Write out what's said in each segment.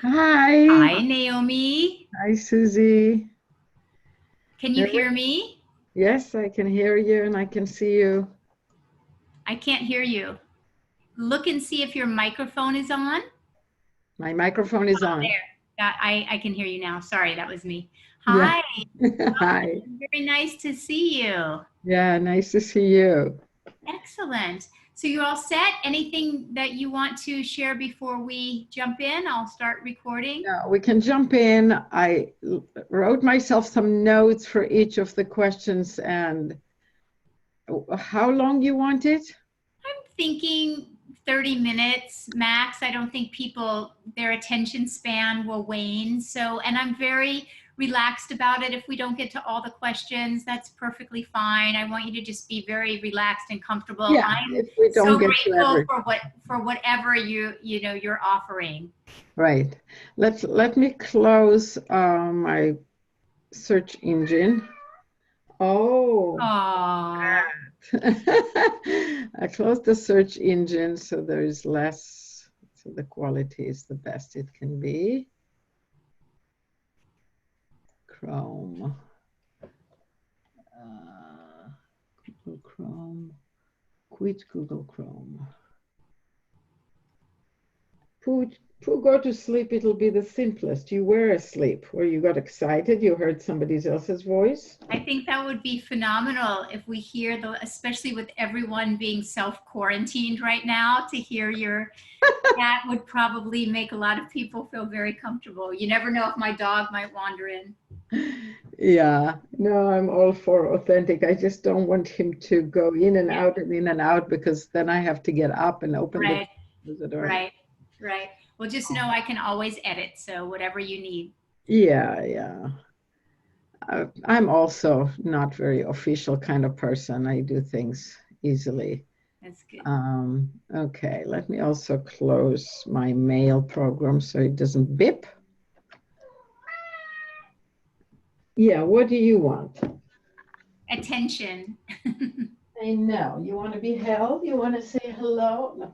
Hi. Hi, Naomi. Hi, Suzi. Can you hear me? Yes, I can hear you and I can see you. I can't hear you. Look and see if your microphone is on. My microphone is on. There. I can hear you now. Sorry, that was me. Yeah. Hi. Hi. Very nice to see you. Yeah, nice to see you. Excellent. So you're all set? Anything that you want to share before we jump in? I'll start recording. Yeah, we can jump in. Wrote myself some notes for each of the questions and how long you want it? I'm thinking 30 minutes max. I don't think their attention span will wane. So, and I'm very relaxed about it. If we don't get to all the questions, that's perfectly fine. I want you to just be very relaxed and comfortable. Yeah, I'm if we don't so get to grateful every. for whatever you're offering. Right. Let me close my search engine. Oh. Oh, I closed the search engine so there is less, so the quality is the best it can be. Chrome, Google Chrome, quit Google Chrome. Pooh, go to sleep, it'll be the simplest. You were asleep, or you got excited, you heard somebody else's voice. I think that would be phenomenal if we hear especially with everyone being self-quarantined right now, to hear that would probably make a lot of people feel very comfortable. You never know if my dog might wander in. Yeah, no, I'm all for authentic. I just don't want him to go in and Yeah, out and in and out because then I have to get up and open right, the door. right, right. Well, just know I can always edit, so whatever you need. Yeah, yeah. I'm also not very official kind of person. I do things easily. That's good. Okay, let me also close my mail program so it doesn't beep. Yeah, what do you want? Attention. I know. You want to be held? You want to say hello? No.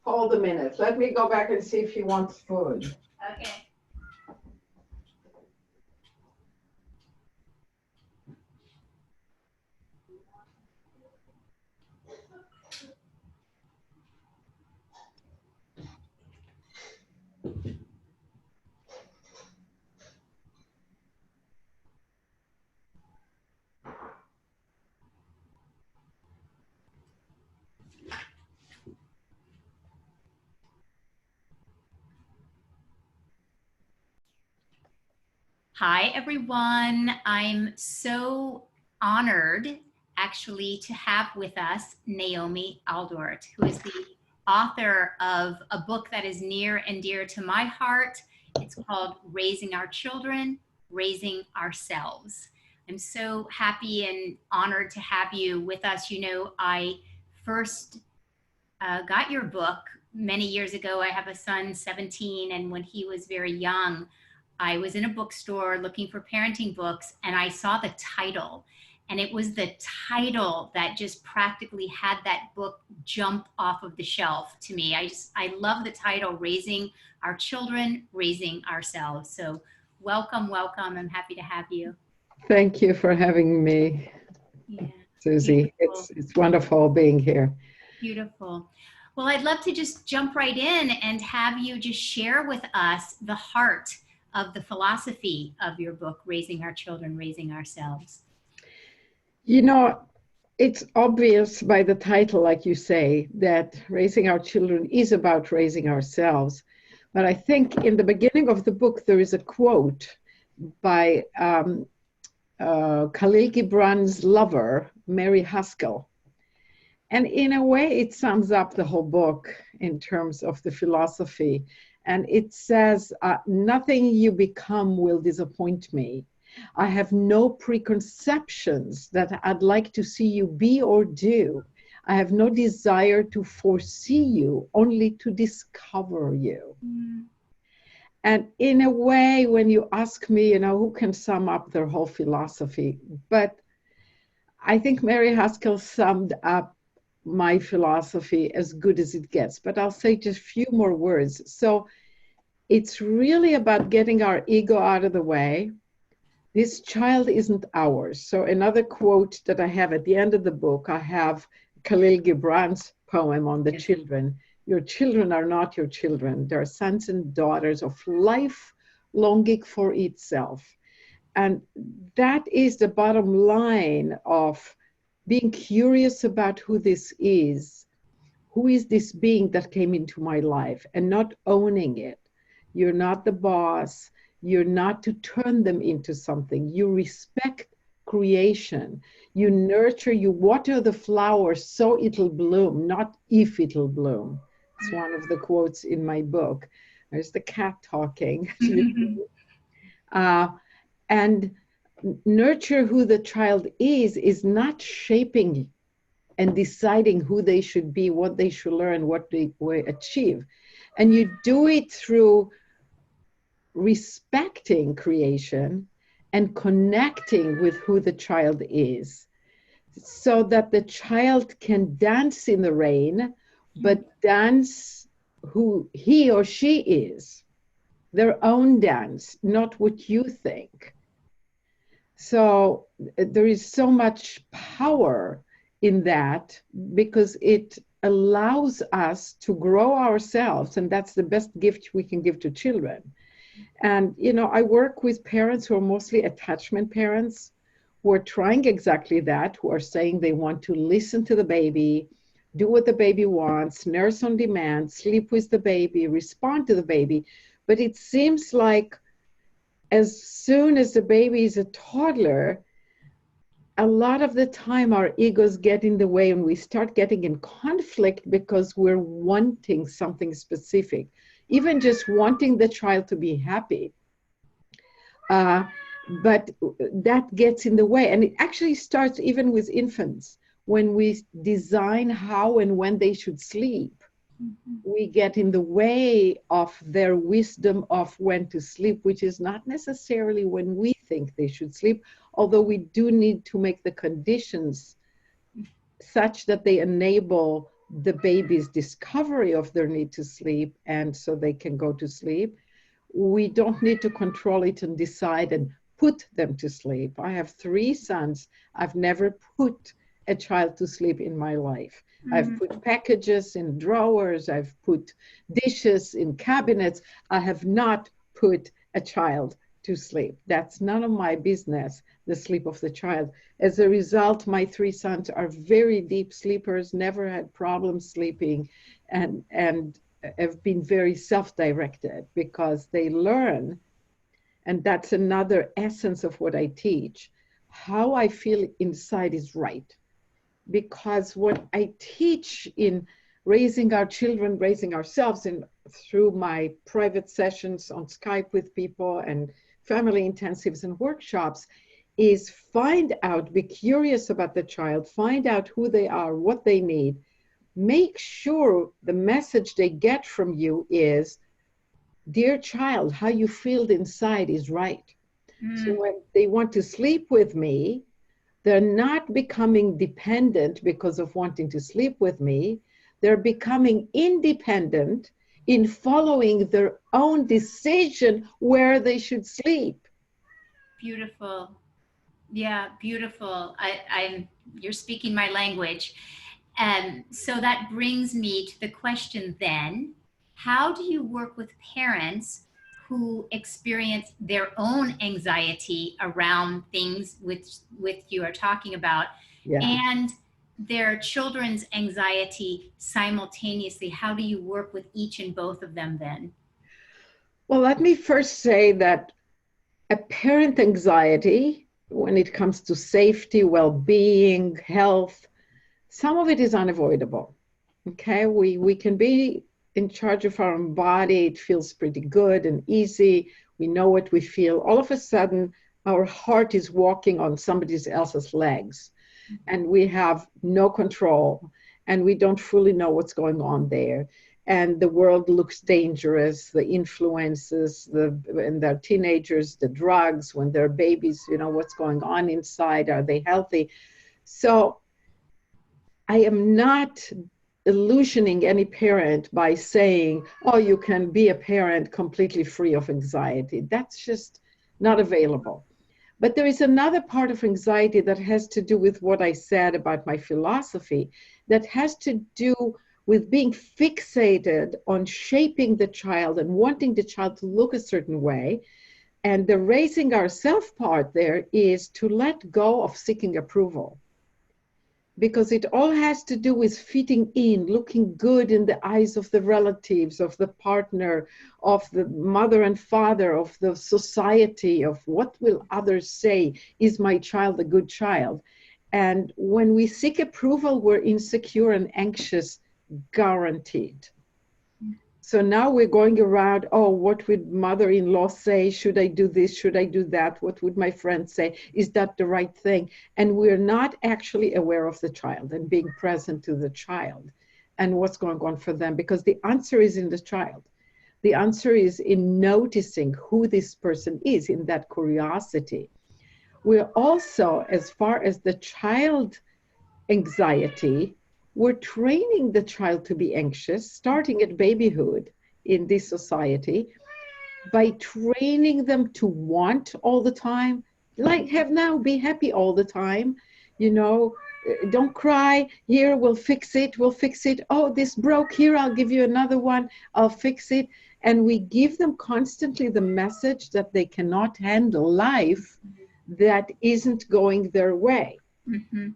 Hold a minute. Let me go back and see if he wants food. Okay. Hi, everyone. I'm so honored actually to have with us Naomi Aldort, who is the author of a book that is near and dear to my heart. It's called Raising Our Children, Raising Ourselves. I'm so happy and honored to have you with us. You know, I first got your book many years ago. I have a son, 17, and when he was very young, I was in a bookstore looking for parenting books and I saw the title. And it was the title that just practically had that book jump off of the shelf to me. I love the title, Raising Our Children, Raising Ourselves. So welcome, welcome. I'm happy to have you. Thank you for having me, Yeah, Susie. beautiful. It's wonderful being here. Beautiful. Well, I'd love to just jump right in and have you just share with us the heart of the philosophy of your book, Raising Our Children, Raising Ourselves. You know, it's obvious by the title, like you say, that raising our children is about raising ourselves. But I think in the beginning of the book, there is a quote by Khalil Gibran's lover, Mary Haskell. And in a way, it sums up the whole book in terms of the philosophy. And it says, nothing you become will disappoint me. I have no preconceptions that I'd like to see you be or do. I have no desire to foresee you, only to discover you. Mm. And in a way, when you ask me, you know, who can sum up their whole philosophy? But I think Mary Haskell summed up my philosophy as good as it gets. But I'll say just a few more words. So it's really about getting our ego out of the way. This child isn't ours. So another quote that I have at the end of the book, I have Khalil Gibran's poem on the children. Your children are not your children. They are sons and daughters of life longing for itself. And that is the bottom line of being curious about who this is. Who is this being that came into my life, and not owning it? You're not the boss. You're not to turn them into something. You respect creation. You nurture, you water the flower so it'll bloom, not if it'll bloom. It's one of the quotes in my book. There's the cat talking. And nurture who the child is not shaping and deciding who they should be, what they should learn, what they will achieve. And you do it through respecting creation and connecting with who the child is, so that the child can dance in the rain, but dance who he or she is, their own dance, not what you think. So there is so much power in that, because it allows us to grow ourselves, and that's the best gift we can give to children. And I work with parents who are mostly attachment parents, who are trying exactly that, who are saying they want to listen to the baby, do what the baby wants, nurse on demand, sleep with the baby, respond to the baby. But it seems like as soon as the baby is a toddler, a lot of the time our egos get in the way and we start getting in conflict because we're wanting something specific, even just wanting the child to be happy. But that gets in the way. And it actually starts even with infants. When we design how and when they should sleep, we get in the way of their wisdom of when to sleep, which is not necessarily when we think they should sleep, although we do need to make the conditions such that they enable the baby's discovery of their need to sleep, and so they can go to sleep. We don't need to control it and decide and put them to sleep. I have 3 sons. I've never put a child to sleep in my life. I've put packages in drawers. I've put dishes in cabinets. I have not put a child to sleep. That's none of my business, the sleep of the child. As a result, my 3 sons are very deep sleepers, never had problems sleeping, and have been very self-directed because they learn, and that's another essence of what I teach. How I feel inside is right. Because what I teach in raising our children, raising ourselves, and through my private sessions on Skype with people and family intensives and workshops, is find out, be curious about the child, find out who they are, what they need. Make sure the message they get from you is, dear child, how you feel inside is right. So when they want to sleep with me, they're not becoming dependent because of wanting to sleep with me. They're becoming independent in following their own decision where they should sleep. Beautiful. Yeah, beautiful. You're speaking my language. And so that brings me to the question then, how do you work with parents who experience their own anxiety around things which you are talking about, and their children's anxiety simultaneously? How do you work with each and both of them then? Well, let me first say that a parent anxiety, when it comes to safety, well-being, health, some of it is unavoidable. Okay, we can be in charge of our own body. It feels pretty good and easy. We know what we feel. All of a sudden, our heart is walking on somebody else's legs, and we have no control, and we don't fully know what's going on there. And the world looks dangerous, the influences, when they're teenagers, the drugs, when they're babies, what's going on inside, are they healthy? So I am not illusioning any parent by saying, oh, you can be a parent completely free of anxiety. That's just not available. But there is another part of anxiety that has to do with what I said about my philosophy, that has to do with being fixated on shaping the child and wanting the child to look a certain way. And the raising ourselves part there is to let go of seeking approval, because it all has to do with fitting in, looking good in the eyes of the relatives, of the partner, of the mother and father, of the society, of what will others say, is my child a good child? And when we seek approval, we're insecure and anxious, guaranteed. So now we're going around, oh, what would mother-in-law say? Should I do this? Should I do that? What would my friend say? Is that the right thing? And we're not actually aware of the child and being present to the child and what's going on for them, because the answer is in the child. The answer is in noticing who this person is, in that curiosity. We're also, as far as the child anxiety, we're training the child to be anxious, starting at babyhood in this society, by training them to want all the time, like have now, be happy all the time, you know, don't cry, here, we'll fix it, oh, this broke, here, I'll give you another one, I'll fix it. And we give them constantly the message that they cannot handle life that isn't going their way. Mm-hmm.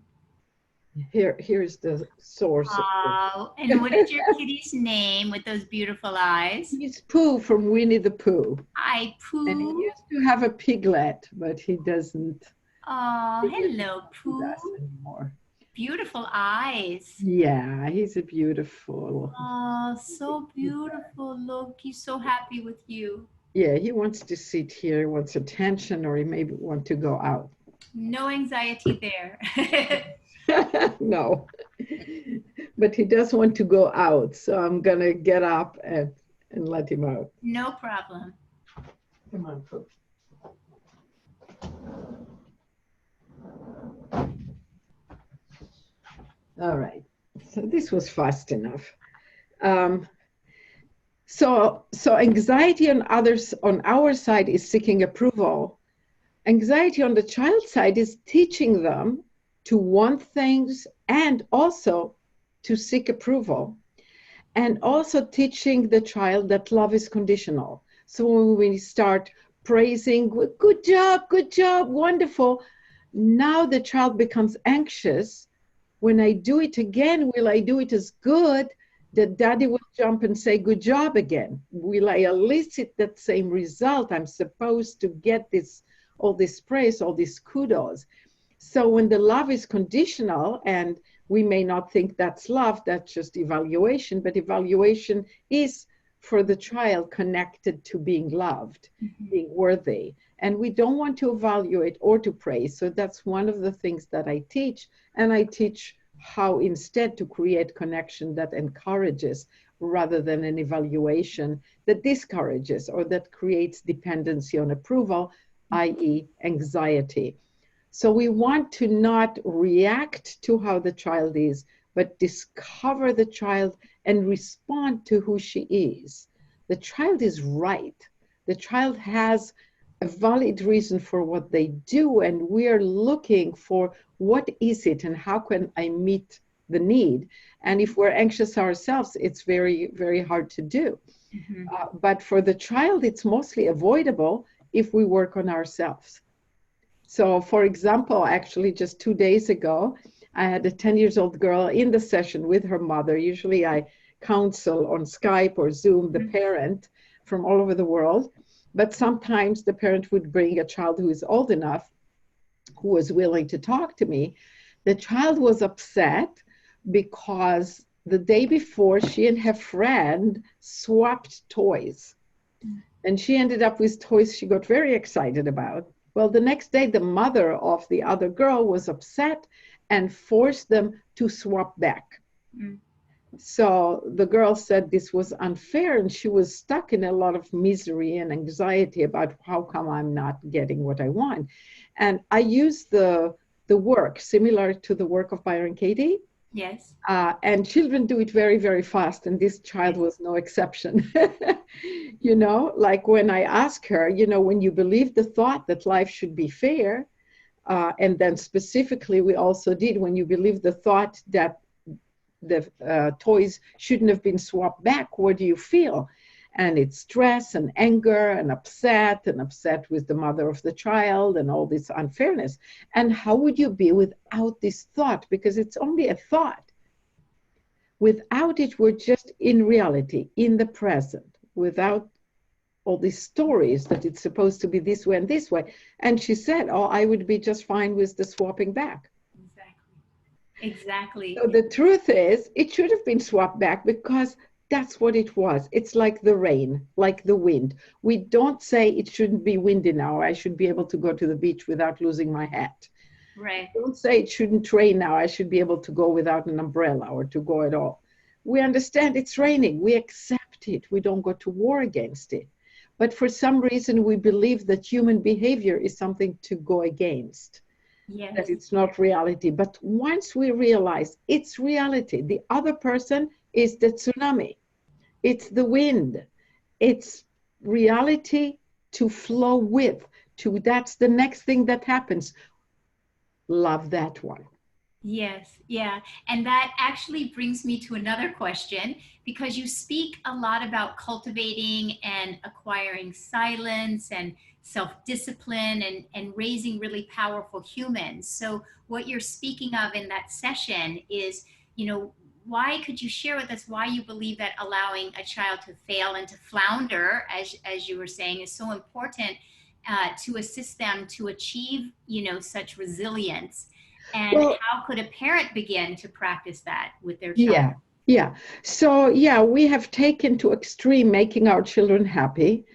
Here's the source. Oh, and what is your kitty's name with those beautiful eyes? He's Pooh from Winnie the Pooh. Hi, Pooh. And he used to have a piglet, but he doesn't. Oh, hello, Pooh. Anymore. Beautiful eyes. Yeah, he's a beautiful. Oh, so beautiful. Look, he's so happy with you. Yeah, he wants to sit here, wants attention, or he maybe want to go out. No anxiety there. No, but he does want to go out, so I'm gonna get up and let him out. No problem. Come on, Pooh. All right, so this was fast enough. So anxiety on others, on our side, is seeking approval. Anxiety on the child's side is teaching them to want things and also to seek approval, and also teaching the child that love is conditional. So when we start praising, good job, wonderful, now the child becomes anxious. When I do it again, will I do it as good? That daddy will jump and say, good job again. Will I elicit that same result? I'm supposed to get this, all this praise, all these kudos. So when the love is conditional, and we may not think that's love, that's just evaluation, but evaluation is for the child connected to being loved, being worthy. And we don't want to evaluate or to praise. So that's one of the things that I teach. And I teach how instead to create connection that encourages rather than an evaluation that discourages or that creates dependency on approval, i.e. anxiety. So we want to not react to how the child is, but discover the child and respond to who she is. The child is right. The child has a valid reason for what they do, and we are looking for what is it and how can I meet the need. And if we're anxious ourselves, it's very, very hard to do. But for the child, it's mostly avoidable if we work on ourselves. So for example, actually just 2 days ago, I had a 10-year-old girl in the session with her mother. Usually I counsel on Skype or Zoom the parent from all over the world. But sometimes the parent would bring a child who is old enough, who was willing to talk to me. The child was upset because the day before she and her friend swapped toys. And she ended up with toys she got very excited about. Well, the next day, the mother of the other girl was upset and forced them to swap back. So the girl said this was unfair, and she was stuck in a lot of misery and anxiety about how come I'm not getting what I want. And I used the work similar to the work of Byron Katie, Yes. And children do it very, very fast, and this child Yes. was no exception. You know, like when I ask her, you know, when you believe the thought that life should be fair, and then specifically we also did when you believe the thought that the toys shouldn't have been swapped back, what do you feel? And it's stress and anger and upset with the mother of the child and all this unfairness. And how would you be without this thought? Because it's only a thought. Without it, we're just in reality, in the present, without all these stories that it's supposed to be this way and this way. And she said, oh, I would be just fine with the swapping back. Exactly. So the truth is, it should have been swapped back because that's what it was. It's like the rain, like the wind. We don't say it shouldn't be windy now. I should be able to go to the beach without losing my hat. Right. Don't say it shouldn't rain now. I should be able to go without an umbrella or to go at all. We understand it's raining. We accept it. We don't go to war against it. But for some reason, we believe that human behavior is something to go against. Yes. That it's not reality. But once we realize it's reality, the other person is the tsunami, it's the wind, it's reality to flow with, to that's the next thing that happens. Love that one. Yes, yeah. And that actually brings me to another question because you speak a lot about cultivating and acquiring silence and self-discipline and raising really powerful humans. So what you're speaking of in that session is, why could you share with us why you believe that allowing a child to fail and to flounder, as you were saying, is so important to assist them to achieve, such resilience? And Well, how could a parent begin to practice that with their child? yeah, yeah. So, yeah, we have taken to extreme making our children happy.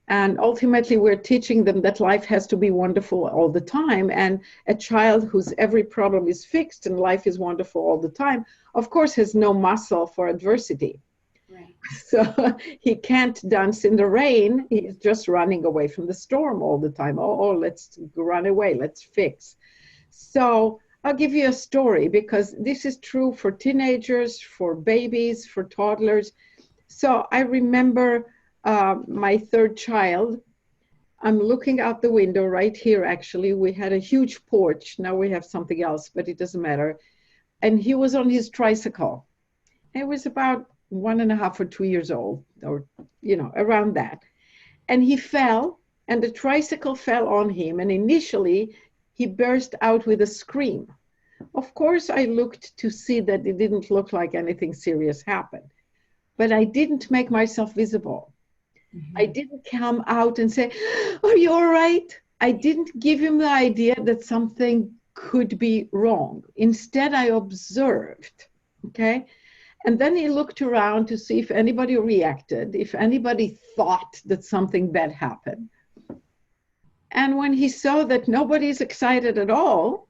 And ultimately, we're teaching them that life has to be wonderful all the time. And a child whose every problem is fixed and life is wonderful all the time, of course, has no muscle for adversity. Right. So he can't dance in the rain. He's just running away from the storm all the time. Oh, let's run away. Let's fix. So I'll give you a story because this is true for teenagers, for babies, for toddlers. So I remember my third child. I'm looking out the window right here, actually. We had a huge porch. Now we have something else, but it doesn't matter. And he was on his tricycle. It was about 1.5 or 2 years old, or, around that. And he fell, and the tricycle fell on him. And initially, he burst out with a scream. Of course, I looked to see that it didn't look like anything serious happened, but I didn't make myself visible. Mm-hmm. I didn't come out and say, are you all right? I didn't give him the idea that something could be wrong. Instead, I observed, okay? And then he looked around to see if anybody reacted, if anybody thought that something bad happened. And when he saw that nobody's excited at all,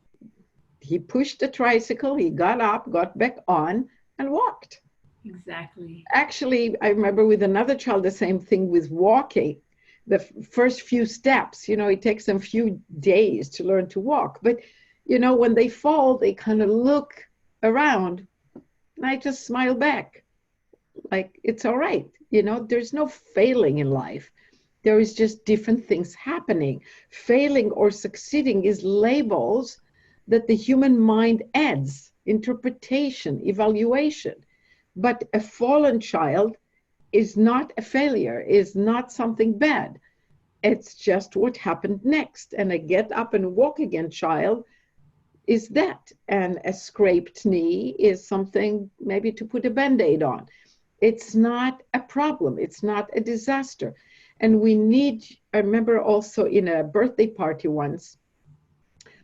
he pushed the tricycle, he got up, got back on, and walked. Exactly. Actually, I remember with another child, the same thing with walking. The first few steps, it takes them a few days to learn to walk. But, when they fall, they kind of look around. And I just smile back, like, it's all right. There's no failing in life. There is just different things happening. Failing or succeeding is labels that the human mind adds, interpretation, evaluation. But a fallen child is not a failure, is not something bad. It's just what happened next. And a get up and walk again child is that. And a scraped knee is something maybe to put a Band-Aid on. It's not a problem. It's not a disaster. And I remember also in a birthday party once,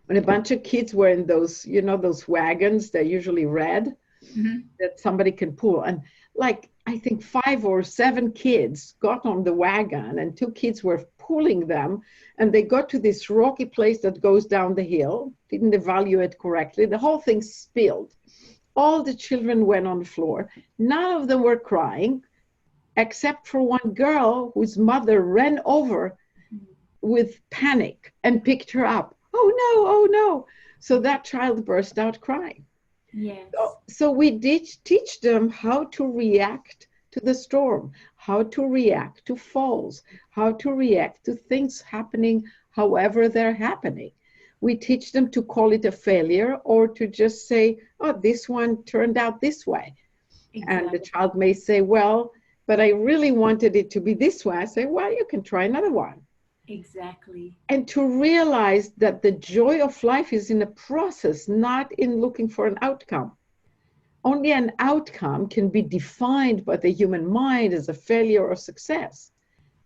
when a bunch of kids were in those, those wagons, they're usually red, Mm-hmm. that somebody can pull. And I think 5 or 7 kids got on the wagon and 2 kids were pulling them. And they got to this rocky place that goes down the hill, didn't evaluate correctly. The whole thing spilled. All the children went on the floor. None of them were crying, except for one girl whose mother ran over with panic and picked her up. Oh no, oh no. So that child burst out crying. Yes. So we did teach them how to react to the storm, how to react to falls, how to react to things happening however they're happening. We teach them to call it a failure or to just say, oh, this one turned out this way. And the Exactly. child may say, well, but I really wanted it to be this way. I say, well, you can try another one. Exactly. And to realize that the joy of life is in a process, not in looking for an outcome. Only an outcome can be defined by the human mind as a failure or success.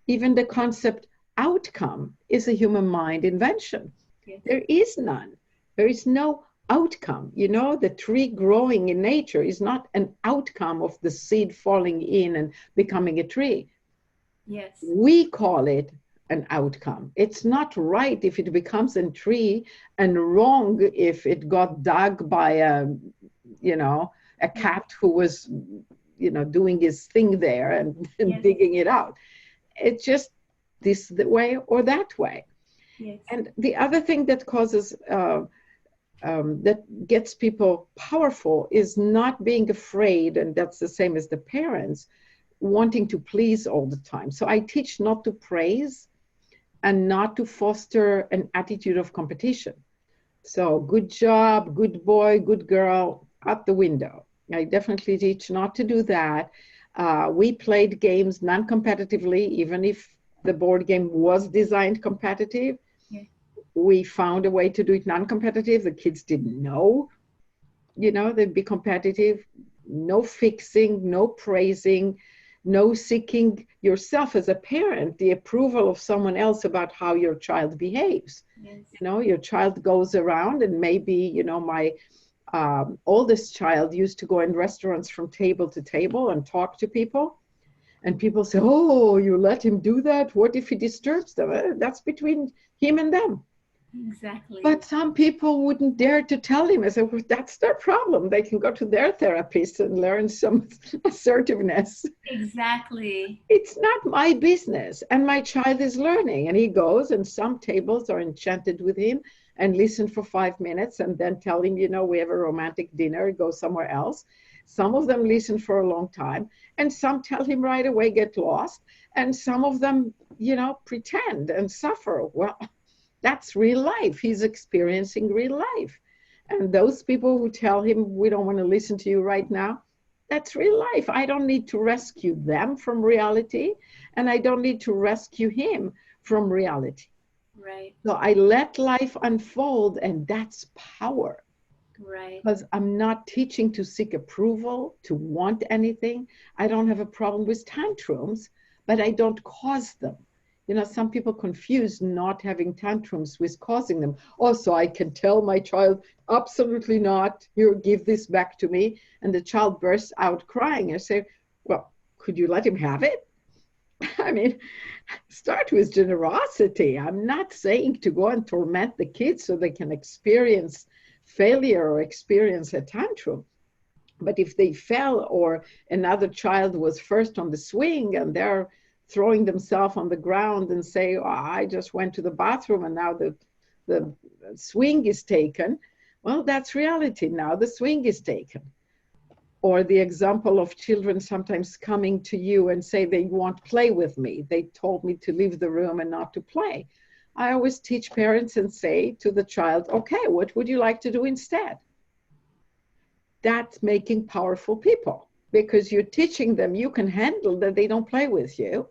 Even the concept outcome is a human mind invention. Yes. There is none. There is no outcome. You know, the tree growing in nature is not an outcome of the seed falling in and becoming a tree. Yes. We call it an outcome. It's not right if it becomes a tree and wrong if it got dug by a cat who was, doing his thing there and Yes. digging it out. It's just this way or that way. Yes. And the other thing that causes, that gets people powerful is not being afraid, and that's the same as the parents, wanting to please all the time. So I teach not to praise and not to foster an attitude of competition. So good job, good boy, good girl, out the window. I definitely teach not to do that. We played games non-competitively, even if the board game was designed competitive. Yeah. We found a way to do it non-competitive. The kids didn't know, they'd be competitive. No fixing, no praising, no seeking yourself as a parent the approval of someone else about how your child behaves. Yes. Your child goes around and maybe, my oldest child used to go in restaurants from table to table and talk to people. And people say, oh, you let him do that? What if he disturbs them? That's between him and them. Exactly. But some people wouldn't dare to tell him. I said, well, that's their problem. They can go to their therapist and learn some assertiveness. Exactly. It's not my business. And my child is learning. And he goes, and some tables are enchanted with him and listen for 5 minutes and then tell him, we have a romantic dinner, go somewhere else. Some of them listen for a long time. And some tell him right away, get lost. And some of them, pretend and suffer. Well, that's real life. He's experiencing real life. And those people who tell him, we don't want to listen to you right now, that's real life. I don't need to rescue them from reality, and I don't need to rescue him from reality. Right. So I let life unfold, and that's power. Right. Because I'm not teaching to seek approval, to want anything. I don't have a problem with tantrums, but I don't cause them. Some people confuse not having tantrums with causing them. Also, I can tell my child, absolutely not, here, give this back to me. And the child bursts out crying. I say, well, could you let him have it? I mean, start with generosity. I'm not saying to go and torment the kids so they can experience failure or experience a tantrum. But if they fell or another child was first on the swing and they're throwing themselves on the ground and say, oh, I just went to the bathroom and now the swing is taken. Well, that's reality. Now the swing is taken. Or the example of children sometimes coming to you and say they won't play with me. They told me to leave the room and not to play. I always teach parents and say to the child, okay, what would you like to do instead? That's making powerful people, because you're teaching them you can handle that they don't play with you.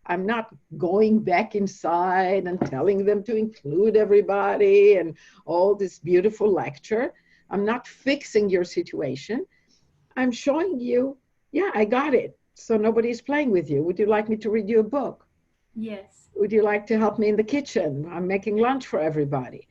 I'm not going back inside and telling them to include everybody and all this beautiful lecture. I'm not fixing your situation. I'm showing you, yeah, I got it. So nobody's playing with you. Would you like me to read you a book? Yes. Would you like to help me in the kitchen? I'm making lunch for everybody.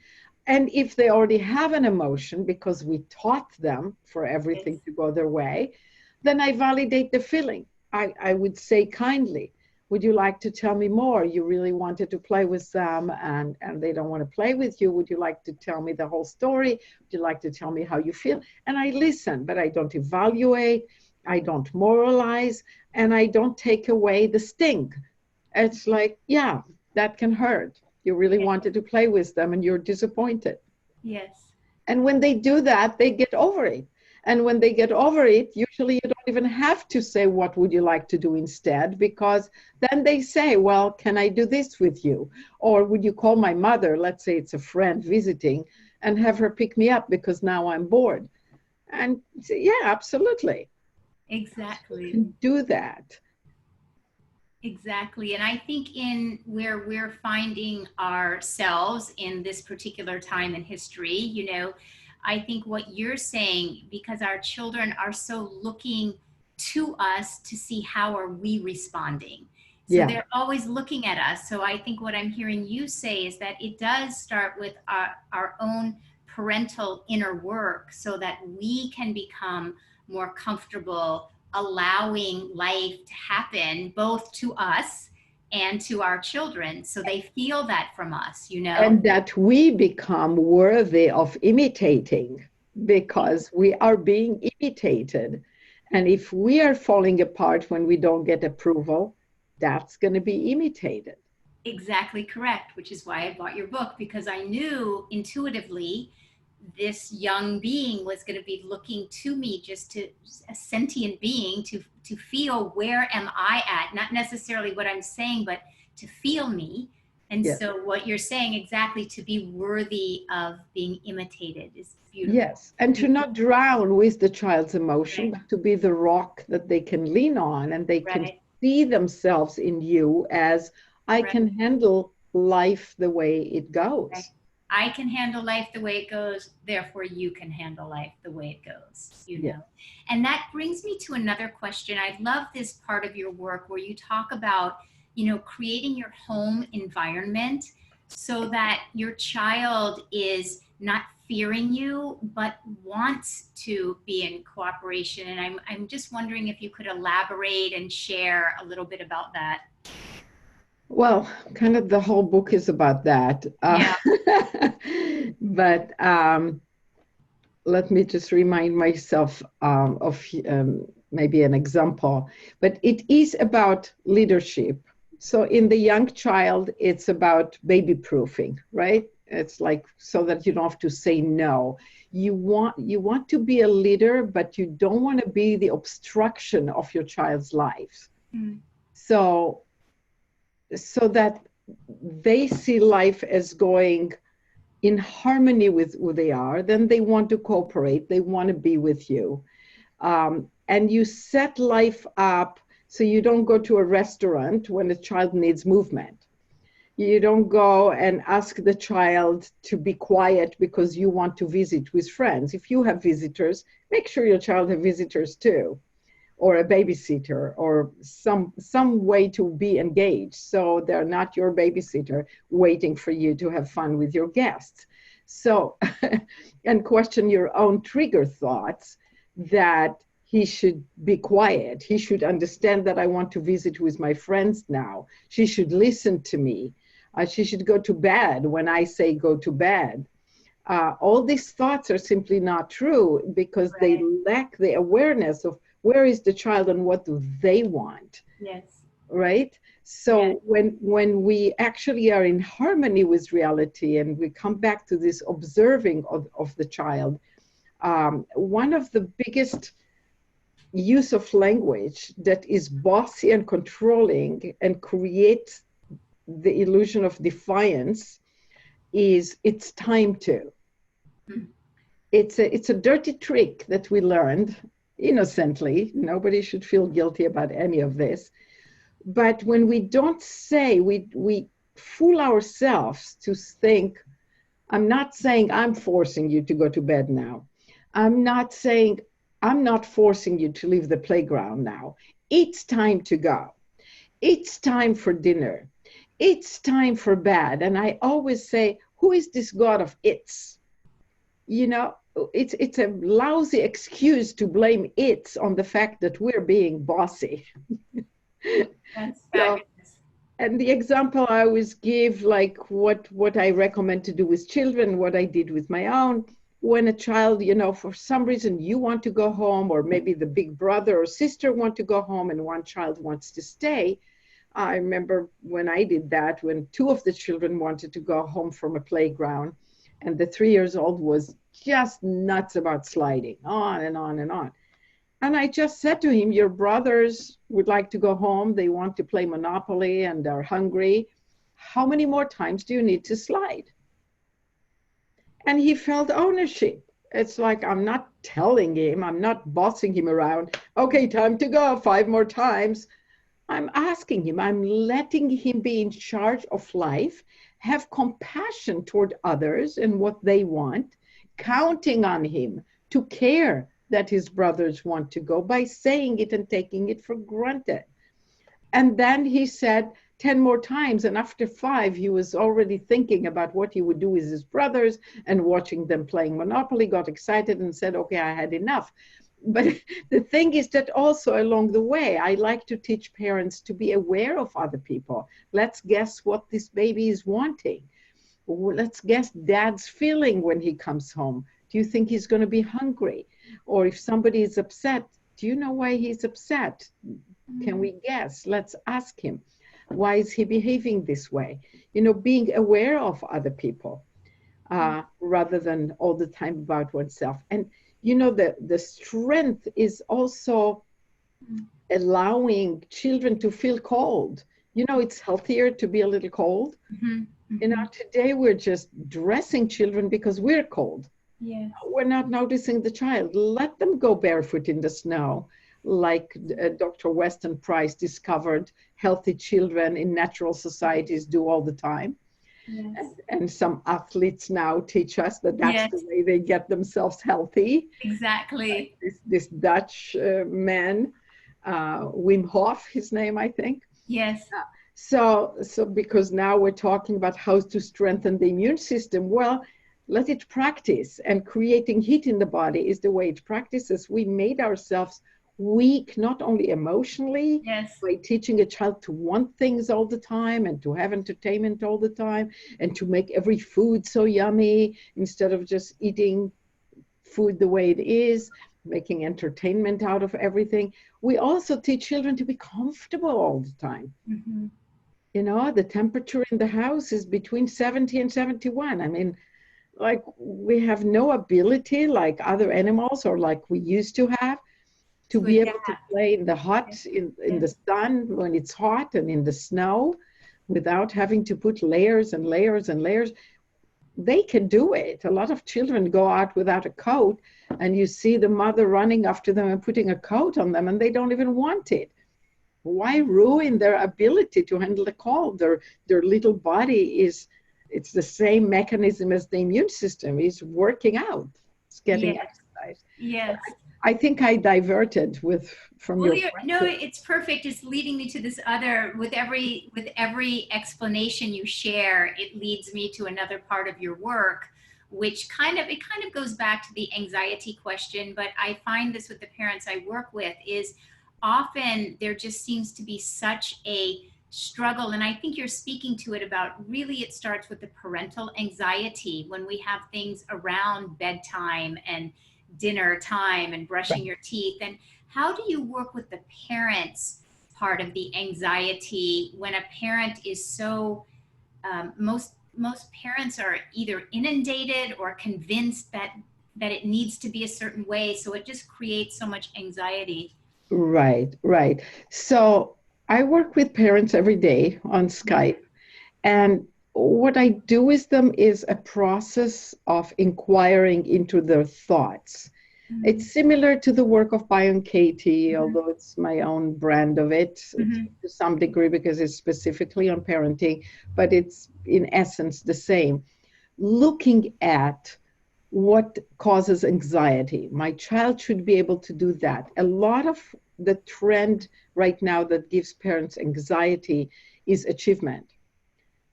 And if they already have an emotion because we taught them for everything to go their way, then I validate the feeling. I would say kindly, would you like to tell me more? You really wanted to play with them and they don't want to play with you. Would you like to tell me the whole story? Would you like to tell me how you feel? And I listen, but I don't evaluate, I don't moralize, and I don't take away the sting. It's like, yeah, that can hurt. You really wanted to play with them and you're disappointed. Yes. And when they do that, they get over it. And when they get over it, usually you don't even have to say, what would you like to do instead? Because then they say, well, can I do this with you? Or would you call my mother, let's say it's a friend visiting, and have her pick me up because now I'm bored? And yeah, absolutely. You Exactly. can do that. Exactly. And I think in where we're finding ourselves in this particular time in history, you know, I think what you're saying, because our children are so looking to us to see how are we responding. So Yeah. they're always looking at us. So I think what I'm hearing you say is that it does start with our own parental inner work so that we can become more comfortable allowing life to happen both to us and to our children so they feel that from us, you know. And that we become worthy of imitating because we are being imitated. And if we are falling apart when we don't get approval, that's going to be imitated. Exactly correct, which is why I bought your book, because I knew intuitively this young being was going to be looking to me, just to a sentient being, to feel where am I at, not necessarily what I'm saying, but to feel me. And Yes. so what you're saying, exactly, to be worthy of being imitated is beautiful. Yes. And to not drown with the child's emotion, Right, but to be the rock that they can lean on and they can right, see themselves in you as I right. can handle life the way it Right. goes. I can handle life the way it goes, therefore you can handle life the way it goes, you Yeah. know. And that brings me to another question. I love this part of your work where you talk about, you know, creating your home environment so that your child is not fearing you, but wants to be in cooperation. And I'm just wondering if you could elaborate and share a little bit about that. Well, kind of the whole book is about that. Yeah. But let me just remind myself of maybe an example. But it is about leadership. So in the young child, it's about baby proofing, right? It's like so that you don't have to say no. You want to be a leader, but you don't want to be the obstruction of your child's life. Mm. So so that they see life as going in harmony with who they are, then they want to cooperate, they want to be with you. And you set life up so you don't go to a restaurant when a child needs movement. You don't go and ask the child to be quiet because you want to visit with friends. If you have visitors, make sure your child has visitors too, or a babysitter, or some way to be engaged so they're not your babysitter waiting for you to have fun with your guests. So and question your own trigger thoughts that he should be quiet, he should understand that I want to visit with my friends now, she should listen to me, she should go to bed when I say go to bed. All these thoughts are simply not true because they Right. lack the awareness of where is the child and what do they want, Yes. right? Yes. So when we actually are in harmony with reality and we come back to this observing of the child, one of the biggest use of language that is bossy and controlling and creates the illusion of defiance is it's time to. Mm. It's a dirty trick that we learned innocently. Nobody should feel guilty about any of this. But when we don't say, we fool ourselves to think, I'm not saying I'm forcing you to go to bed now. I'm not saying I'm not forcing you to leave the playground now. It's time to go. It's time for dinner. It's time for bed. And I always say, who is this God of it's? You know, it's a lousy excuse to blame it on the fact that we're being bossy. That's So, fabulous. and the example I always give, like what I recommend to do with children, what I did with my own, when a child, you know, for some reason you want to go home, or maybe the big brother or sister want to go home and one child wants to stay. I remember when I did that, when two of the children wanted to go home from a playground, And the 3 years old was just nuts about sliding on and on and on. And I just said to him, your brothers would like to go home. They want to play Monopoly and they're hungry. How many more times do you need to slide? And he felt ownership. It's like, I'm not telling him, I'm not bossing him around. Okay, time to go, 5 more times. I'm asking him, I'm letting him be in charge of life, have compassion toward others and what they want, counting on him to care that his brothers want to go by saying it and taking it for granted. And then he said 10 more times. And after 5, he was already thinking about what he would do with his brothers and watching them playing Monopoly, got excited and said, okay, I had enough. But the thing is that also along the way, I like to teach parents to be aware of other people. Let's guess what this baby is wanting. Let's guess dad's feeling when he comes home. Do you think he's going to be hungry? Or if somebody is upset, do you know why he's upset? Can we guess? Let's ask him. Why is he behaving this way? You know, being aware of other people rather than all the time about oneself. And, you know, the strength is also allowing children to feel cold. You know, it's healthier to be a little cold. You know, today we're just dressing children because we're cold. Yeah. We're not noticing the child. Let them go barefoot in the snow, like Dr. Weston Price discovered healthy children in natural societies do all the time. Yes. And some athletes now teach us that that's Yes. the way they get themselves healthy. Exactly. Like this Dutch man, Wim Hof, his name, I think. Yes. So because now we're talking about how to strengthen the immune system, well, let it practice. And creating heat in the body is the way it practices. We made ourselves weak, not only emotionally, Yes. by teaching a child to want things all the time and to have entertainment all the time and to make every food so yummy instead of just eating food the way it is, making entertainment out of everything. We also teach children to be comfortable all the time. You know, the temperature in the house is between 70 and 71. I mean, like we have no ability like other animals or like we used to have to be able to play in the hot, in the sun when it's hot and in the snow without having to put layers and layers and layers. They can do it. A lot of children go out without a coat and you see the mother running after them and putting a coat on them and they don't even want it. Why ruin their ability to handle the cold? Their little body it's the same mechanism as the immune system. It's working out. It's getting exercise. Yes. I think I diverted from your question. No, it's perfect. It's leading me to this other, with every explanation you share, it leads me to another part of your work, which kind of goes back to the anxiety question. But I find this with the parents I work with is often there just seems to be such a struggle. And I think you're speaking to it about really it starts with the parental anxiety when we have things around bedtime and dinner time and brushing your teeth. And how do you work with the parents part of the anxiety when a parent is so, most parents are either inundated or convinced that it needs to be a certain way. So it just creates so much anxiety. Right. So I work with parents every day on Skype. And what I do with them is a process of inquiring into their thoughts. It's similar to the work of Byron Katie, although it's my own brand of it to some degree because it's specifically on parenting, but it's in essence the same. Looking at what causes anxiety. My child should be able to do that. A lot of the trend right now that gives parents anxiety is achievement.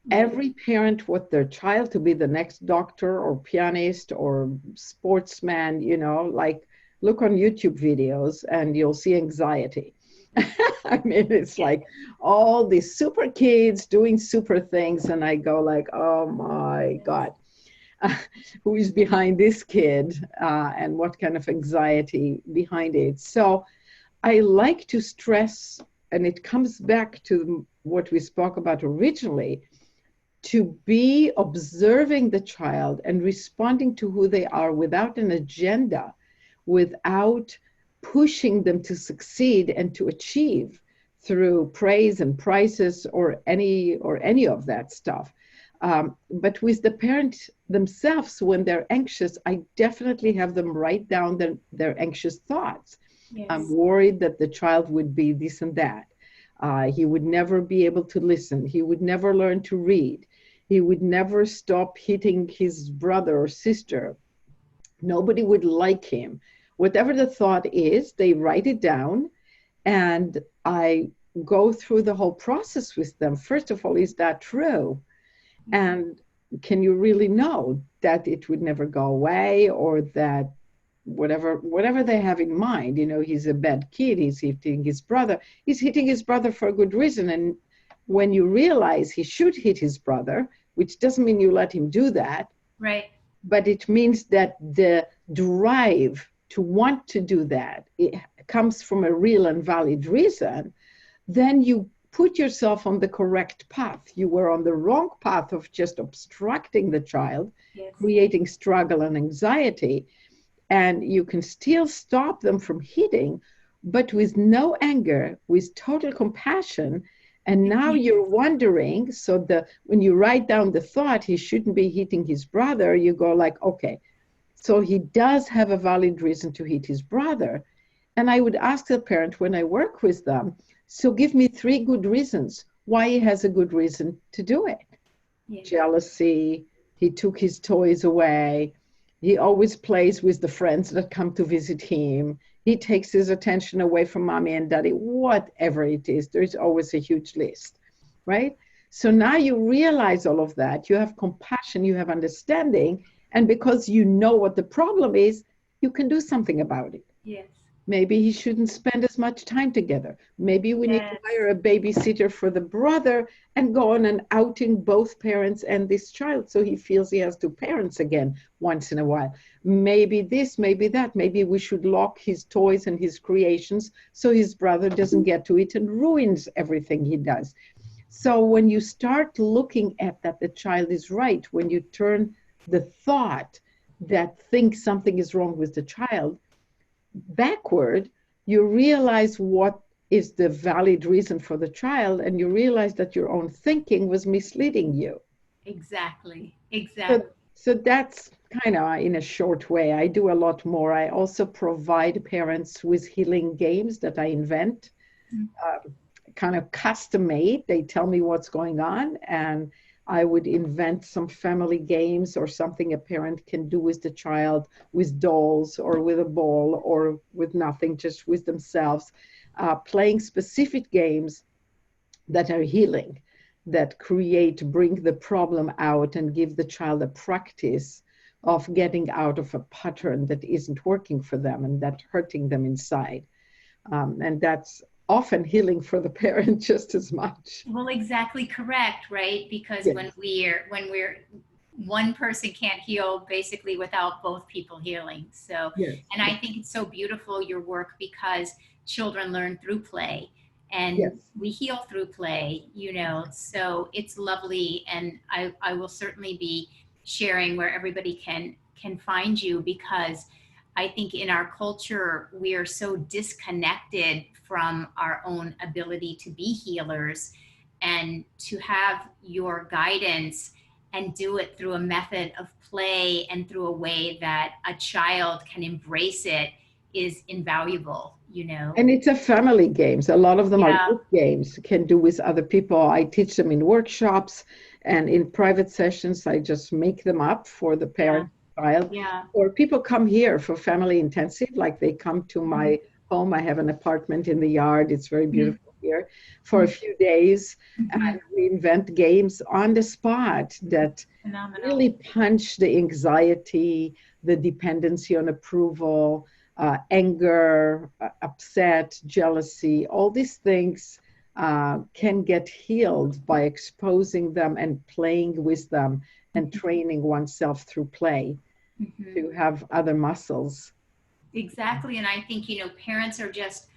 Every parent wants their child to be the next doctor or pianist or sportsman, you know, like look on YouTube videos and you'll see anxiety. I mean, it's like all these super kids doing super things. And I go like, oh my God, who is behind this kid and what kind of anxiety behind it? So I like to stress, and it comes back to what we spoke about originally, to be observing the child and responding to who they are without an agenda, without pushing them to succeed and to achieve through praise and prices or any of that stuff. But with the parents themselves, when they're anxious, I definitely have them write down their anxious thoughts. Yes. I'm worried that the child would be this and that. He would never be able to listen. He would never learn to read. He would never stop hitting his brother or sister. Nobody would like him. Whatever the thought is, they write it down, and I go through the whole process with them. First of all, is that true? And can you really know that it would never go away, or that whatever they have in mind, he's a bad kid, he's hitting his brother for a good reason. And when you realize he should hit his brother, which doesn't mean you let him do that, right? But it means that the drive to want to do that, it comes from a real and valid reason. Then you put yourself on the correct path. You were on the wrong path of just obstructing the child, Yes. creating struggle and anxiety. And you can still stop them from hitting, but with no anger, with total compassion. And now you're wondering, so when you write down the thought, he shouldn't be hitting his brother, you go like, okay, so he does have a valid reason to hit his brother. And I would ask the parent when I work with them, so give me 3 good reasons why he has a good reason to do it. Yes. Jealousy, he took his toys away, he always plays with the friends that come to visit him, he takes his attention away from mommy and daddy, whatever it is, there's always a huge list, right? So now you realize all of that, you have compassion, you have understanding, and because you know what the problem is, you can do something about it. Yes. Maybe he shouldn't spend as much time together. Maybe we need to hire a babysitter for the brother and go on an outing, both parents and this child, so he feels he has 2 parents again once in a while. Maybe this, maybe that. Maybe we should lock his toys and his creations so his brother doesn't get to it and ruins everything he does. So when you start looking at that the child is right, when you turn the thought that thinks something is wrong with the child backward, you realize what is the valid reason for the child, and you realize that your own thinking was misleading you. Exactly. So that's kind of in a short way. I do a lot more. I also provide parents with healing games that I invent, kind of custom made. They tell me what's going on, and I would invent some family games or something a parent can do with the child, with dolls or with a ball or with nothing, just with themselves, playing specific games that are healing, that bring the problem out and give the child a practice of getting out of a pattern that isn't working for them and that hurting them inside. And that's often healing for the parent just as much. Well, exactly correct, right? Because Yes. when we're one person can't heal basically without both people healing. So, Yes. and I think it's so beautiful, your work, because children learn through play and Yes. we heal through play, so it's lovely. And I will certainly be sharing where everybody can find you, because I think in our culture, we are so disconnected from our own ability to be healers, and to have your guidance and do it through a method of play and through a way that a child can embrace it is invaluable, And it's a family games. A lot of them are Yeah. group games, can do with other people. I teach them in workshops and in private sessions. I just make them up for the parent, child. Yeah. Or people come here for family intensive, like they come to my home. I have an apartment in the yard. It's very beautiful here for a few days. And we invent games on the spot that Phenomenal. really punch the anxiety, the dependency on approval, anger, upset, jealousy. All these things can get healed by exposing them and playing with them and training oneself through play to have other muscles. Exactly. And I think, parents are just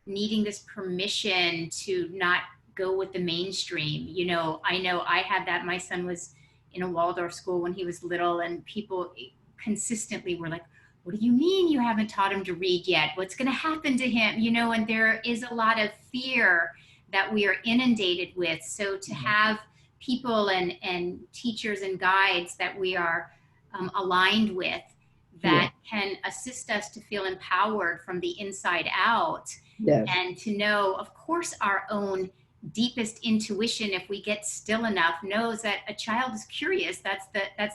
needing this permission to not go with the mainstream. You know I had that. My son was in a Waldorf school when he was little, and people consistently were like, what do you mean you haven't taught him to read yet? What's going to happen to him? And there is a lot of fear that we are inundated with. So to have people and teachers and guides that we are aligned with that can assist us to feel empowered from the inside out, Yes. and to know, of course, our own deepest intuition, if we get still enough, knows that a child is curious. That's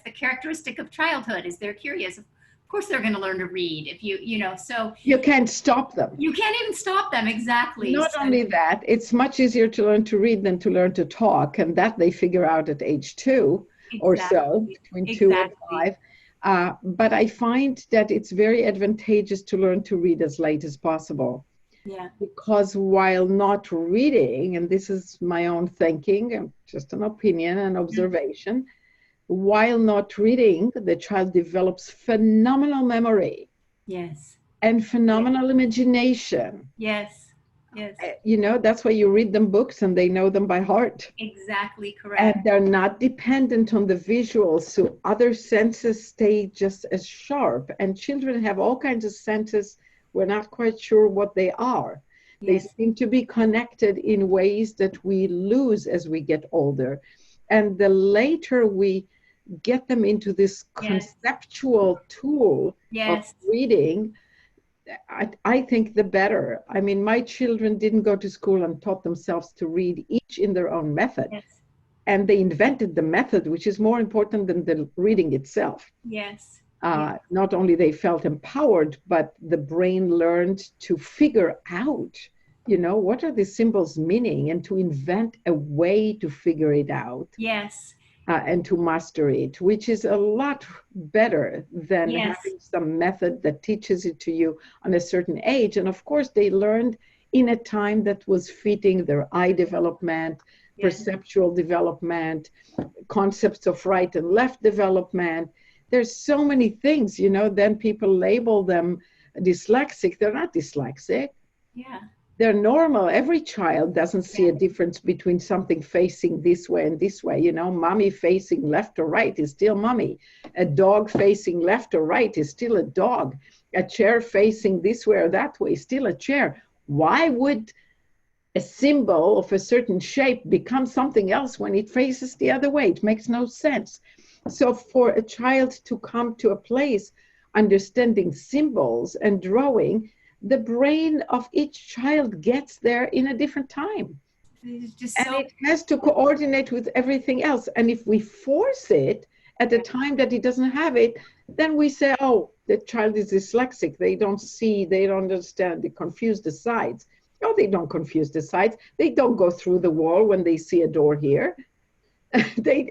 the characteristic of childhood, is they're curious. Of course they're going to learn to read. If so You can't stop them. you can't even stop them. Exactly. Not only that, it's much easier to learn to read than to learn to talk, and that they figure out at age 2 or so, between 2 and 5. But I find that it's very advantageous to learn to read as late as possible. Yeah. Because while not reading, and this is my own thinking, just an opinion and observation, while not reading, the child develops phenomenal memory. Yes. And phenomenal imagination. Yes. Yes. That's why you read them books and they know them by heart. Exactly correct. And they're not dependent on the visuals, so other senses stay just as sharp. And children have all kinds of senses. We're not quite sure what they are. Yes. They seem to be connected in ways that we lose as we get older. And the later we get them into this conceptual tool of reading, I think the better. I mean, my children didn't go to school and taught themselves to read, each in their own method. Yes. And they invented the method, which is more important than the reading itself. Yes. Not only they felt empowered, but the brain learned to figure out, what are the symbols meaning, and to invent a way to figure it out. Yes. And to master it, which is a lot better than having some method that teaches it to you on a certain age. And of course, they learned in a time that was fitting their eye development, perceptual development, concepts of right and left development. There's so many things, then people label them dyslexic. They're not dyslexic. Yeah. They're normal. Every child doesn't see a difference between something facing this way and this way. Mommy facing left or right is still mommy. A dog facing left or right is still a dog. A chair facing this way or that way is still a chair. Why would a symbol of a certain shape become something else when it faces the other way? It makes no sense. So for a child to come to a place understanding symbols and drawing, the brain of each child gets there in a different time. It has to coordinate with everything else. And if we force it at a time that it doesn't have it, then we say, oh, the child is dyslexic. They don't see, they don't understand, they confuse the sides. No, they don't confuse the sides. They don't go through the wall when they see a door here. They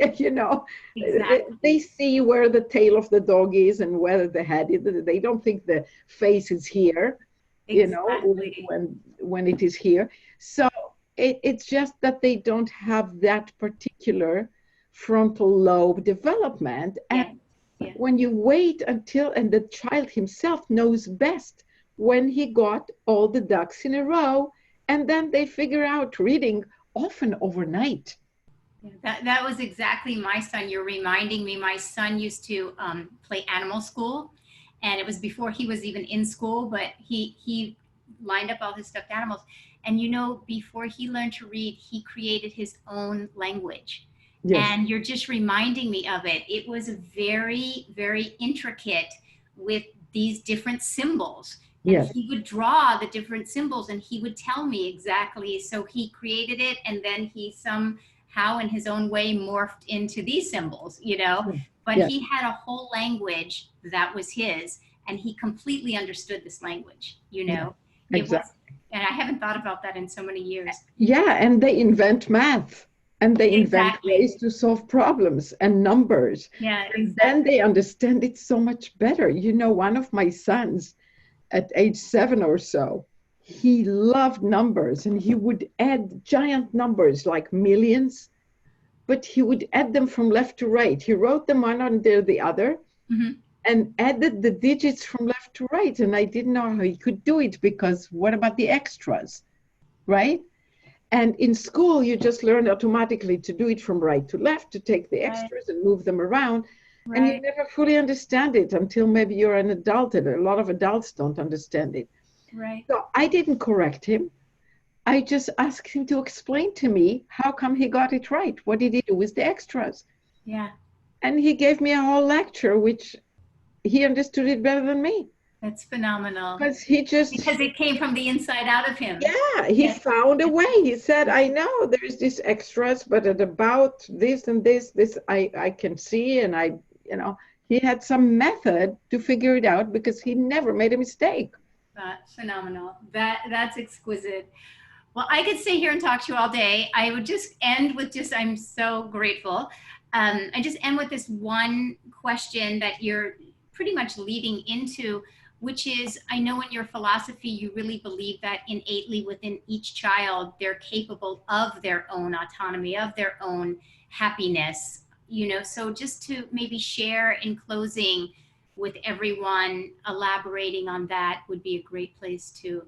see where the tail of the dog is and where the head is. They don't think the face is here. When it is here. So it's just that they don't have that particular frontal lobe development. And when you wait until, and the child himself knows best when he got all the ducks in a row, and then they figure out reading often overnight. That was exactly my son. You're reminding me, my son used to play animal school. And it was before he was even in school, but he lined up all his stuffed animals. And before he learned to read, he created his own language. Yes. And you're just reminding me of it. It was very, very intricate with these different symbols. And he would draw the different symbols and he would tell me exactly. So he created it, and then he somehow in his own way morphed into these symbols, But he had a whole language that was his, and he completely understood this language, Exactly. And I haven't thought about that in so many years. Yeah, and they invent math, and they invent ways to solve problems and numbers. Yeah, exactly. And then they understand it so much better. One of my sons at age 7 or so, he loved numbers, and he would add giant numbers like millions, but he would add them from left to right. He wrote them one under the other and added the digits from left to right. And I didn't know how he could do it, because what about the extras, right? And in school, you just learn automatically to do it from right to left, to take the Right. extras and move them around. And you Right. never fully understand it until maybe you're an adult, and a lot of adults don't understand it. Right. So I didn't correct him. I just asked him to explain to me how come he got it right. What did he do with the extras? Yeah. And he gave me a whole lecture, which he understood it better than me. That's phenomenal. Because he just, Because it came from the inside out of him. yeah, he Yes. found a way. He said, I know there's this extras, but at about this and this I can see. And he had some method to figure it out because he never made a mistake. That's phenomenal. That's exquisite. Well, I could stay here and talk to you all day. I would just end with I'm so grateful. I just end with this one question that you're pretty much leading into, which is, I know in your philosophy, you really believe that innately within each child, they're capable of their own autonomy, of their own happiness, so just to maybe share in closing with everyone, elaborating on that would be a great place to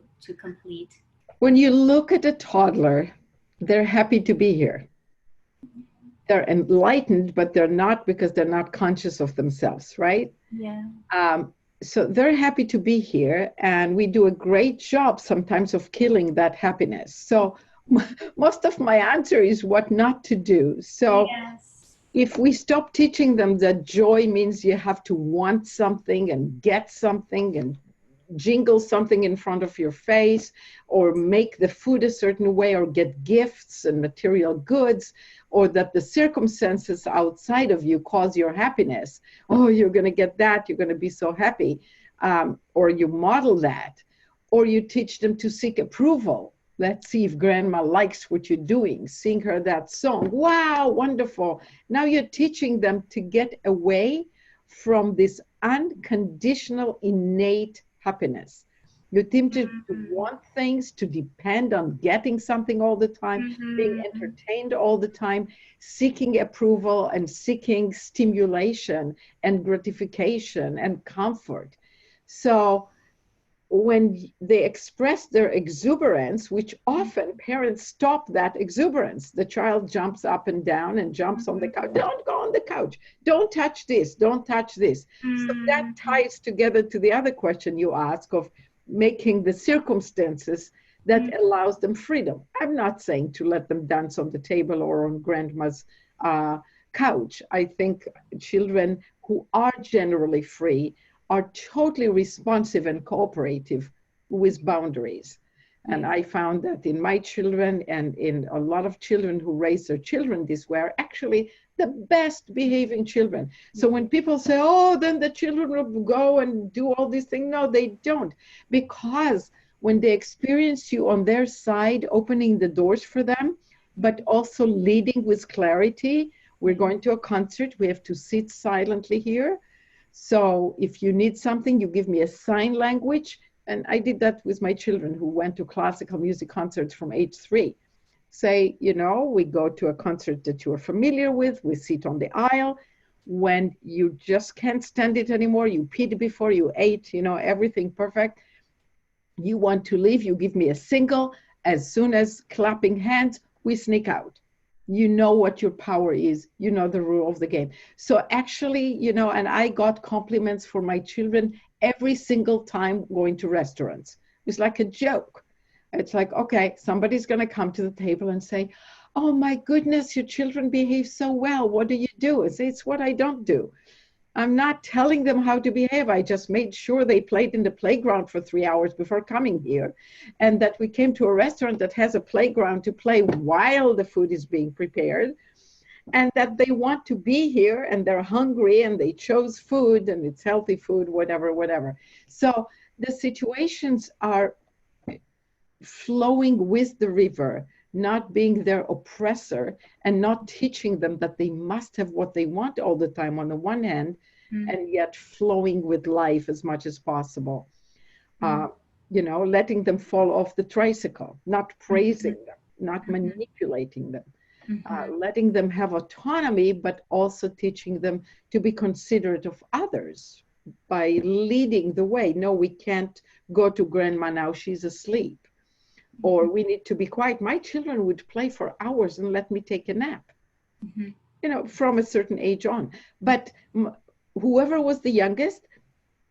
complete. When you look at a toddler, they're happy to be here. They're enlightened, but they're not, because they're not conscious of themselves, right? Yeah. So they're happy to be here, and we do a great job sometimes of killing that happiness. So most of my answer is what not to do. So Yes. if we stop teaching them that joy means you have to want something and get something and jingle something in front of your face, or make the food a certain way, or get gifts and material goods, or that the circumstances outside of you cause your happiness. Oh, you're going to get that, you're going to be so happy. Or you model that, or you teach them to seek approval. Let's see if grandma likes what you're doing. Sing her that song. Wow, wonderful. Now you're teaching them to get away from this unconditional, innate happiness. You teach them to want things, to depend on getting something all the time, being entertained all the time, seeking approval and seeking stimulation and gratification and comfort. So when they express their exuberance, which often parents stop that exuberance, the child jumps up and down and jumps on the couch. Don't go on the couch. Don't touch this. Don't touch this. So that ties together to the other question you ask of making the circumstances that allows them freedom. I'm not saying to let them dance on the table or on grandma's couch. I think children who are generally free are totally responsive and cooperative with boundaries. And I found that in my children and in a lot of children who raise their children this way are actually the best behaving children. So when people say, oh, then the children will go and do all these things, no, they don't. Because when they experience you on their side, opening the doors for them, but also leading with clarity, we're going to a concert, we have to sit silently here. So if you need something, you give me a sign language. And I did that with my children who went to classical music concerts from age 3. Say, we go to a concert that you are familiar with. We sit on the aisle. When you just can't stand it anymore, you peed before you ate, everything perfect. You want to leave, you give me a signal. As soon as clapping hands, we sneak out. You know what your power is, you know the rule of the game. So actually, and I got compliments for my children every single time going to restaurants. It's like a joke. It's like, okay, somebody's going to come to the table and say, oh my goodness, your children behave so well. What do you do? I say, it's what I don't do. I'm not telling them how to behave. I just made sure they played in the playground for 3 hours before coming here, and that we came to a restaurant that has a playground to play while the food is being prepared, and that they want to be here and they're hungry and they chose food and it's healthy food, whatever. So the situations are flowing with the river, not being their oppressor, and not teaching them that they must have what they want all the time on the one hand, and yet flowing with life as much as possible. Letting them fall off the tricycle, not praising them, not manipulating them, letting them have autonomy, but also teaching them to be considerate of others by leading the way. No, we can't go to grandma now, she's asleep. or we need to be quiet. My children would play for hours and let me take a nap, Mhm. from a certain age on. But whoever was the youngest,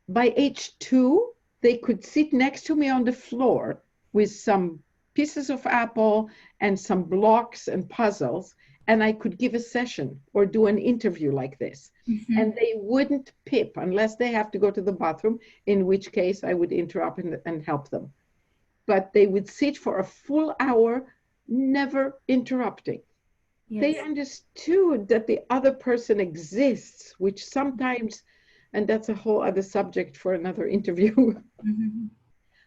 by age 2, they could sit next to me on the floor with some pieces of apple and some blocks and puzzles, and I could give a session or do an interview like this. Mhm. And they wouldn't pip unless they have to go to the bathroom, in which case I would interrupt and help them. But they would sit for a full hour, never interrupting. They Yes. understood that the other person exists, which sometimes, and that's a whole other subject for another interview, Mhm.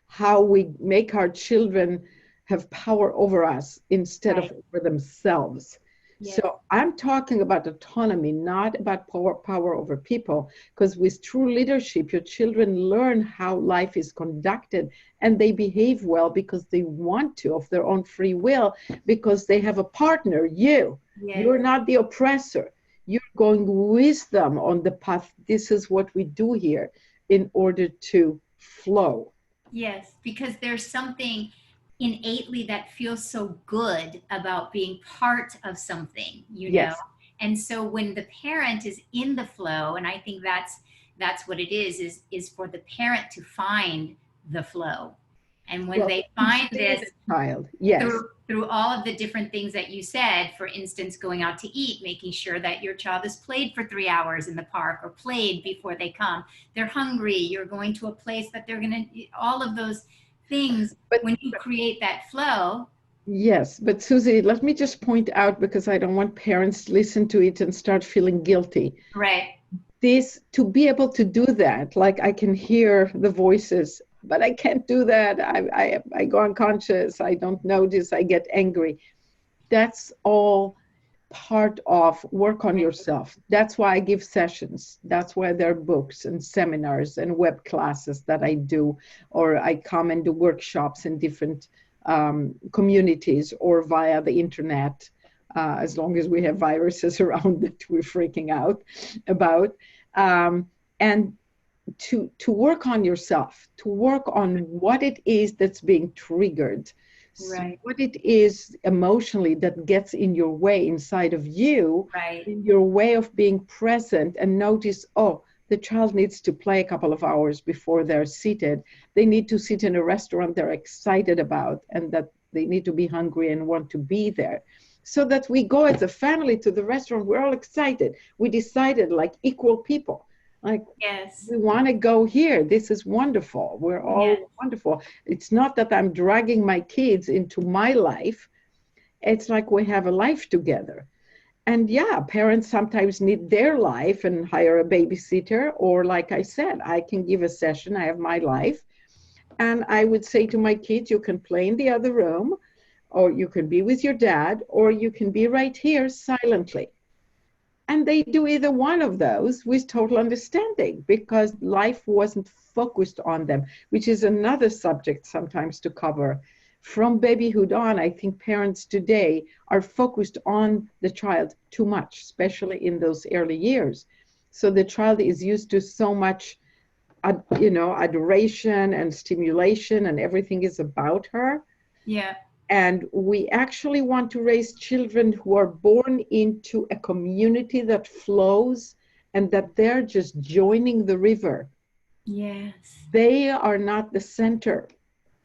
how we make our children have power over us instead of Right. over themselves. Yes. So I'm talking about autonomy, not about power over people, because with true leadership, your children learn how life is conducted and they behave well because they want to, of their own free will, because they have a partner, you. Yes. You're not the oppressor. You're going with them on the path. This is what we do here in order to flow. Yes, because there's something innately that feels so good about being part of something, you know. Yes. And so when the parent is in the flow, and I think that's what it is for the parent to find the flow. And when Well, they to find see this the child, yes. through all of the different things that you said, for instance, going out to eat, making sure that your child has played for 3 hours in the park or played before they come, they're hungry, you're going to a place that they're going to, all of those things, But when you create that flow. yes, but Susie, let me just point out, because I don't want parents to listen to it and start feeling guilty. Right. This, to be able to do that, like I can hear the voices, but I can't do that. I go unconscious. I don't notice. I get angry. That's all part of work on yourself. That's why I give sessions. That's why there are books and seminars and web classes that I do, or I come and do workshops in different communities or via the internet, as long as we have viruses around that we're freaking out about. And to work on yourself, to work on what it is that's being triggered, Right. what it is emotionally that gets in your way inside of you, Right. in your way of being present, and notice, oh, the child needs to play a couple of hours before they're seated. They need to sit in a restaurant they're excited about, and that they need to be hungry and want to be there. So that we go as a family to the restaurant, we're all excited. We decided like equal people. Like, Yes. we want to go here. This is wonderful. We're Yes. all wonderful. It's not that I'm dragging my kids into my life. It's like we have a life together. And yeah, parents sometimes need their life and hire a babysitter. Or, like I said, I can give a session. I have my life. And I would say to my kids, you can play in the other room, or you can be with your dad, or you can be right here silently. And they do either one of those with total understanding, because life wasn't focused on them, which is another subject sometimes to cover. From babyhood on, I think parents today are focused on the child too much, especially in those early years. So the child is used to so much, adoration and stimulation, and everything is about her. Yeah. And we actually want to raise children who are born into a community that flows, and that they're just joining the river. Yes. They are not the center.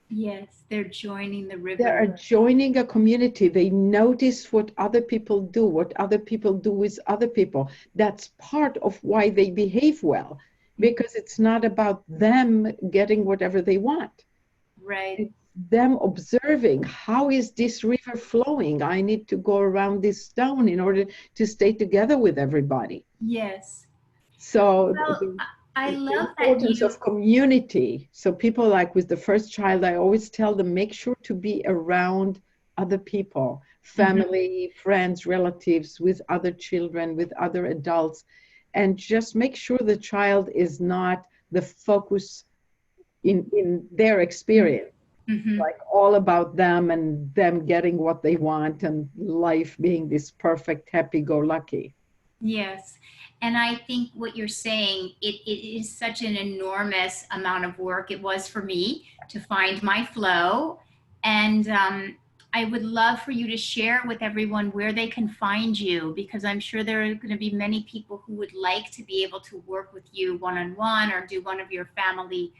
Yes. They're joining the They are river. joining a community. They notice what other people do, what other people do with other people. That's part of why they behave well, because it's not about them getting whatever they want. Right. It's them observing, how is this river flowing? I need to go around this stone in order to stay together with everybody. Yes. So Well, I the love that importance you. of community. So people, like with the first child, I always tell them, make sure to be around other people, Mhm. family, friends, relatives, with other children, with other adults, and just make sure the child is not the focus in their experience, Mhm. like all about them and them getting what they want and life being this perfect happy-go-lucky. Yes. And I think what you're saying, it is such an enormous amount of work. It was for me to find my flow. And I would love for you to share with everyone where they can find you, because I'm sure there are going to be many people who would like to be able to work with you one-on-one or do one of your family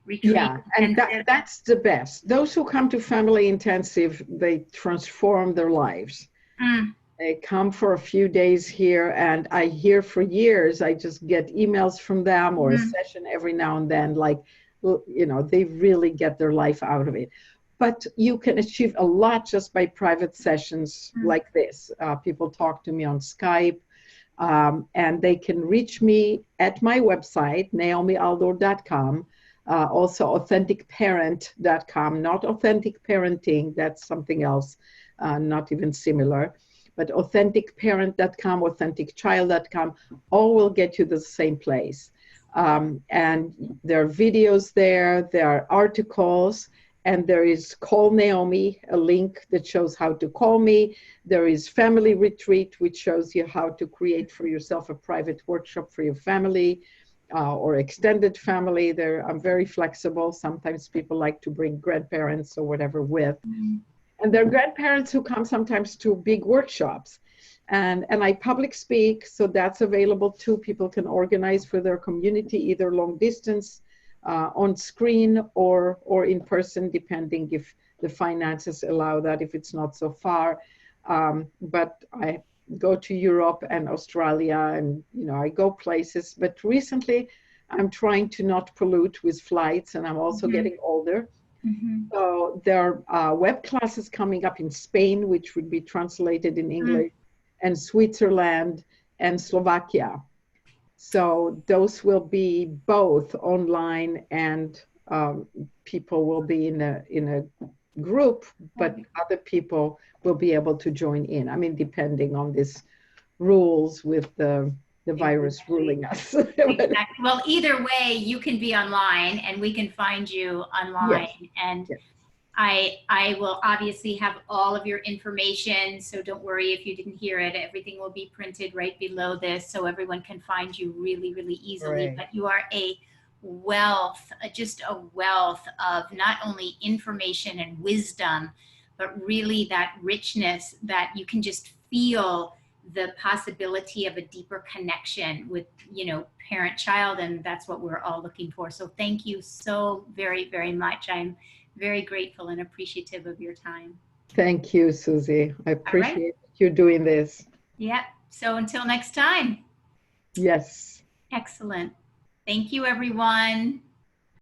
retreats. Yeah, and that's the best. Those who come to family intensive, they transform their lives. Mm. They come for a few days here, and I hear for years, I just get emails from them or a session every now and then, like, you know, they really get their life out of it. But you can achieve a lot just by private sessions like this. People talk to me on Skype, and they can reach me at my website, naomialdort.com. Also authenticparent.com, not authentic parenting, that's something else, not even similar, but authenticparent.com, authenticchild.com, all will get you to the same place. And there are videos there are articles, and there is Call Naomi, a link that shows how to call me. There is Family Retreat, which shows you how to create for yourself a private workshop for your family. Or extended family. I'm very flexible. Sometimes people like to bring grandparents or whatever with. And there are grandparents who come sometimes to big workshops. And I public speak, so that's available too. People can organize for their community, either long distance, on screen, or in person, depending if the finances allow that, if it's not so far. But I go to Europe and Australia, and you know, I go places. But recently I'm trying to not pollute with flights, and I'm also getting older. So there are web classes coming up in Spain, which would be translated in English, and Switzerland and Slovakia. So those will be both online, and people will be in a group, but other people will be able to join in. I mean, depending on these rules with the virus ruling us. Exactly. Well, either way, you can be online and we can find you online. Yes. And Yes. I will obviously have all of your information, so don't worry if you didn't hear it. Everything will be printed right below this, so everyone can find you really, really easily. Right. But you are a wealth, just a wealth of not only information and wisdom, but really that richness that you can just feel the possibility of a deeper connection with, you know, parent child, and that's what we're all looking for. So thank you so very, very much. I'm very grateful and appreciative of your time. Thank you, Suzi. I appreciate right. you doing this. Yep. So until next time. Yes. Excellent. Thank you, everyone.